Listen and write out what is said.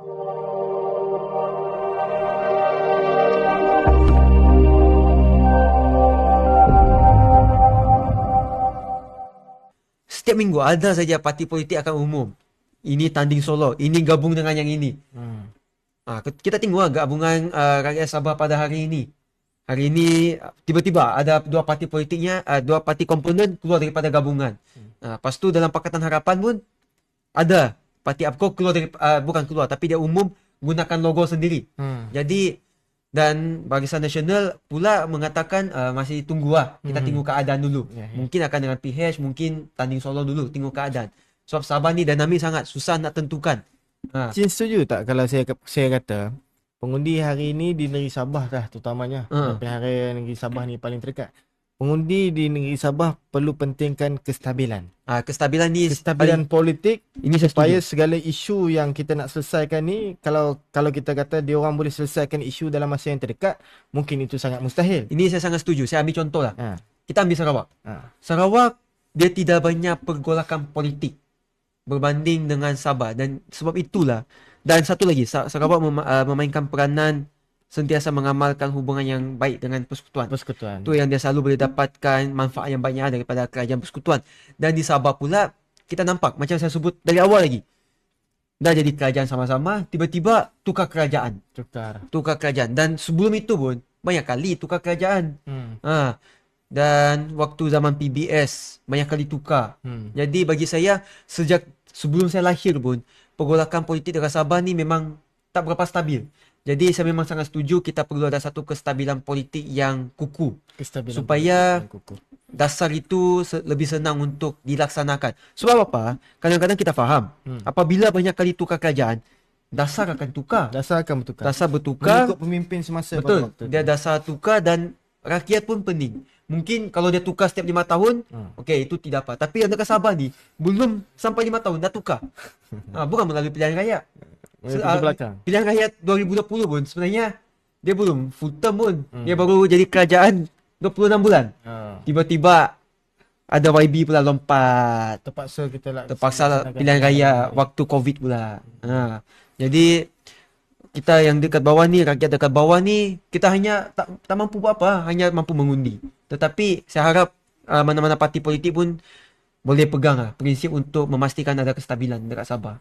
Setiap minggu ada saja parti politik akan umum. Ini tanding solo, ini gabung dengan yang ini. Kita tengok gabungan rakyat Sabah pada hari ini. Hari ini tiba-tiba ada dua parti politiknya, dua parti komponen keluar daripada gabungan. Lepas tu dalam Pakatan Harapan pun ada parti APCO keluar dari, bukan keluar tapi dia umum gunakan logo sendiri. Jadi dan Barisan Nasional pula mengatakan masih tunggu lah. Kita tengok keadaan dulu. Mungkin akan dengan PH, mungkin tanding solo dulu, tengok keadaan. Sebab Sabah ni dinamik sangat, susah nak tentukan. Cik setuju tak kalau saya kata pengundi hari ini di negeri Sabah dah terutamanya, pilihan raya negeri Sabah ni paling terdekat. Pengundi di negeri Sabah perlu pentingkan kestabilan. Kestabilan ni Kestabilan politik ini supaya segala isu yang kita nak selesaikan ni, kalau kita kata dia orang boleh selesaikan isu dalam masa yang terdekat, mungkin itu sangat mustahil. Ini saya sangat setuju. Saya ambil contoh lah. Kita ambil Sarawak. Sarawak dia tidak banyak pergolakan politik berbanding dengan Sabah, dan sebab itulah, dan satu lagi, Sarawak memainkan peranan sentiasa mengamalkan hubungan yang baik dengan persekutuan. Tu yang dia selalu boleh dapatkan manfaat yang banyak daripada kerajaan persekutuan. Dan di Sabah pula kita nampak macam saya sebut dari awal lagi, dah jadi kerajaan sama-sama, tiba-tiba tukar kerajaan. Tukar kerajaan. Dan sebelum itu pun banyak kali tukar kerajaan. Dan waktu zaman PBS banyak kali tukar. Jadi bagi saya, sejak sebelum saya lahir pun pergolakan politik dekat Sabah ni memang tak berapa stabil. Jadi saya memang sangat setuju kita perlu ada satu kestabilan politik yang kukuh. Supaya dasar itu lebih senang untuk dilaksanakan. Sebab apa? Kadang-kadang kita faham, apabila banyak kali tukar kerajaan, dasar akan tukar. Dasar bertukar. Mengikut pemimpin semasa. Betul. Dia dasar tukar dan rakyat pun pening. Mungkin kalau dia tukar setiap 5 tahun, okey, itu tidak apa. Tapi yang dekat Sabah ni, belum sampai 5 tahun dah tukar. Bukan melalui pilihan raya. Pilihan rakyat 2020 pun sebenarnya dia belum full term pun. Dia baru jadi kerajaan 26 bulan. Tiba-tiba ada YB pula lompat. Terpaksa pilihan raya waktu COVID pula. Jadi kita yang dekat bawah ni, rakyat dekat bawah ni, kita hanya tak mampu buat apa, hanya mampu mengundi. Tetapi saya harap mana-mana parti politik pun boleh pegang prinsip untuk memastikan ada kestabilan dekat Sabah.